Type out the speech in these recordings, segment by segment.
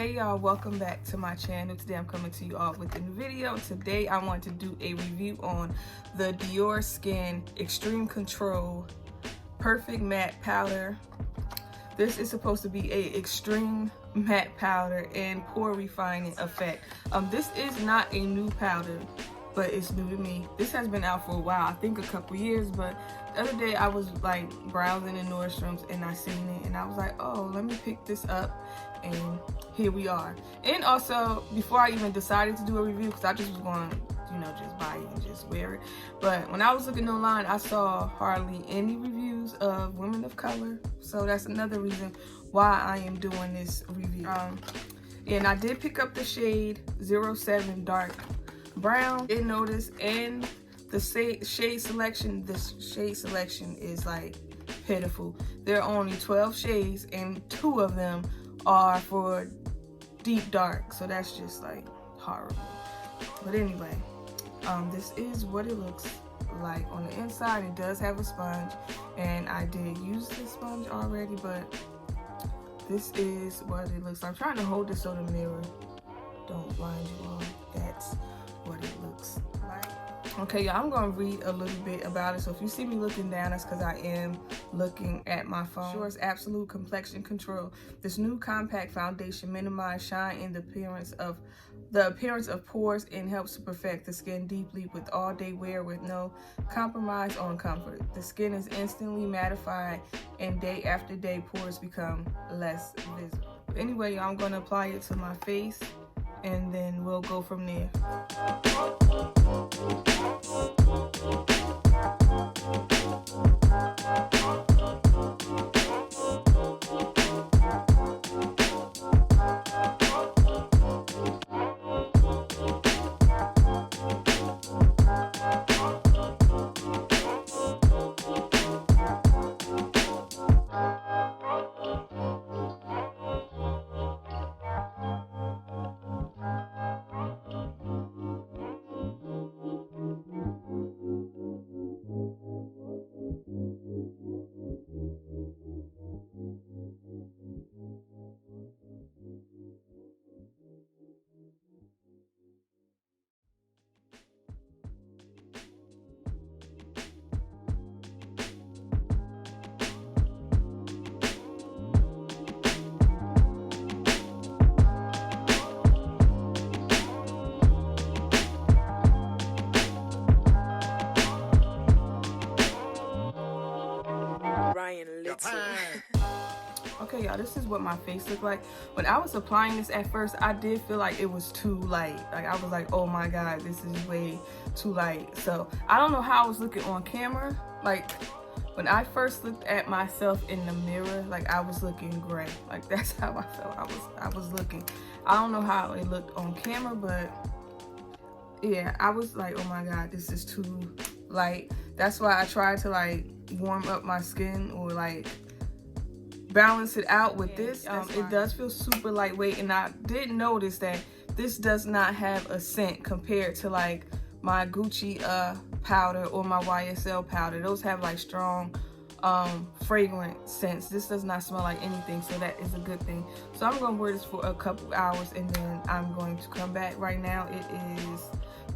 Hey y'all, welcome back to my channel. Today I'm coming to you all with a new video. Today I want to do a review on the DiorSkin Extreme Control Perfect Matte Powder. This is supposed to be a extreme matte powder and pore refining effect. This is not a new powder, but it's new to me. This has been out for a while, I think a couple years, but the other day I was like browsing in Nordstrom's and I seen it and I was like, oh, let me pick this up, and here we are. And also, before I even decided to do a review, because I just was going to, just buy it and just wear it, but when I was looking online, I saw hardly any reviews of women of color, so that's another reason why I am doing this review. And I did pick up the shade 07 Dark Brown. Did notice, and the shade selection is like pitiful. There are only 12 shades and 2 of them are for deep dark, so that's just like horrible. But anyway, this is what it looks like on the inside. It does have a sponge, and I did use the sponge already, but this is what it looks like. I'm trying to hold this so the mirror don't blind you all. That's what it looks like. Okay, y'all, I'm gonna read a little bit about it. So if you see me looking down, that's because I am looking at my phone. Sure, it's absolute complexion control. This new compact foundation minimizes shine and the appearance of pores and helps to perfect the skin deeply with all-day wear with no compromise on comfort. The skin is instantly mattified, and day after day, pores become less visible. But anyway, y'all, I'm gonna apply it to my face, and then we'll go from there. Okay, y'all, this is what my face looked like. When I was applying this at first, I did feel like it was too light. Like, I was like, oh my God, this is way too light. So I don't know how I was looking on camera. Like, when I first looked at myself in the mirror, like, I was looking gray. Like, that's how I felt. I was looking. I don't know how it looked on camera, but yeah, I was like, oh my God, this is too light. That's why I tried to like warm up my skin or like balance it out with this. It does feel super lightweight, and I did notice that this does not have a scent compared to like my Gucci powder or my YSL powder. Those have like strong fragrant scents. This does not smell like anything, so that is a good thing. So I'm gonna wear this for a couple hours, and then I'm going to come back. Right now it is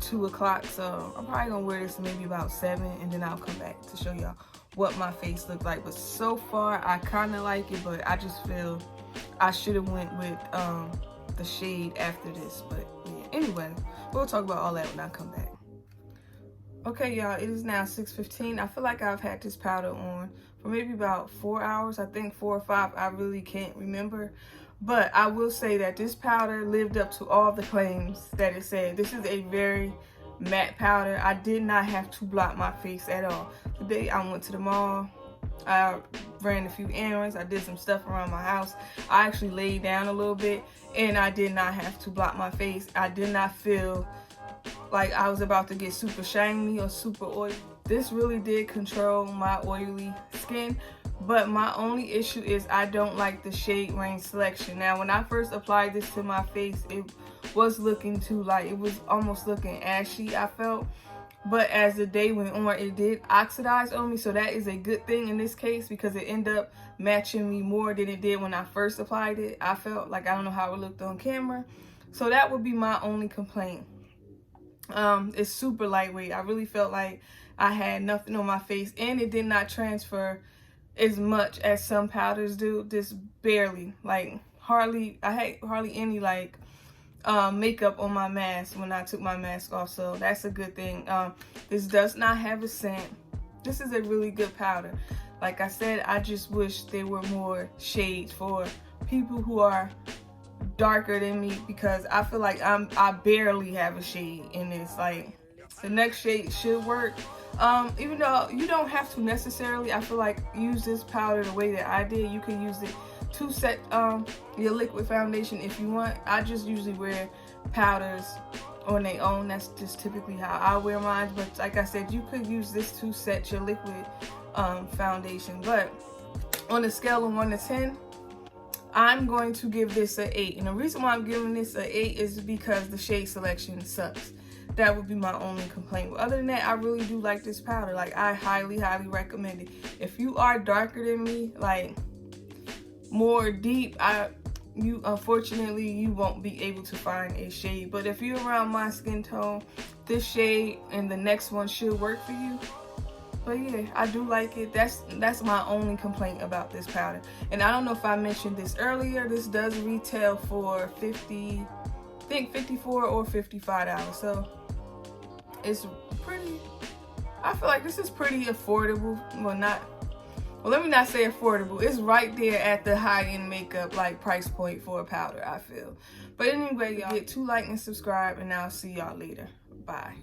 2 o'clock, so I'm probably gonna wear this maybe about 7, and then I'll come back to show y'all what my face looked like. But so far I kind of like it, but I just feel I should have went with the shade after this. But yeah, anyway, we'll talk about all that when I come back. Okay, y'all, it is now 6:15. I feel like I've had this powder on for maybe about 4 hours. I think 4 or 5. I really can't remember. But I will say that this powder lived up to all the claims that it said. This is a very matte powder. I did not have to block my face at all. Today I went to the mall. I ran a few errands. I did some stuff around my house. I actually laid down a little bit, and I did not have to block my face. I did not feel like I was about to get super shiny or super oily. This really did control my oily skin, but my only issue is I don't like the shade range selection. Now, when I first applied this to my face, it was looking too light. It was almost looking ashy, I felt. but as the day went on, it did oxidize on me. So that is a good thing in this case, because it ended up matching me more than it did when I first applied it. I felt like, I don't know how it looked on camera. So that would be my only complaint. It's super lightweight. I really felt like I had nothing on my face, and it did not transfer as much as some powders do. Just barely, like hardly. I had hardly any like makeup on my mask when I took my mask off, so that's a good thing. This does not have a scent. This is a really good powder. Like I said, I just wish there were more shades for people who are darker than me, because I feel like I barely have a shade in this. Like, the next shade should work. Even though you don't have to necessarily, I feel like, use this powder the way that I did. You can use it to set your liquid foundation if you want. I just usually wear powders on their own. That's just typically how I wear mine. But like I said, you could use this to set your liquid foundation. But on a scale of 1 to 10, I'm going to give this an 8. And the reason why I'm giving this an 8 is because the shade selection sucks. That would be my only complaint. But other than that, I really do like this powder. Like, I highly, highly recommend it. If you are darker than me, like more deep, unfortunately you won't be able to find a shade. But if you're around my skin tone, this shade and the next one should work for you. But yeah, I do like it. That's my only complaint about this powder. And I don't know if I mentioned this earlier, this does retail for $54 or $55. So it's pretty, I feel like this is pretty affordable. Well, let me not say affordable. It's right there at the high-end makeup like price point for a powder, I feel. But anyway, y'all, get to like and subscribe, and I'll see y'all later. Bye.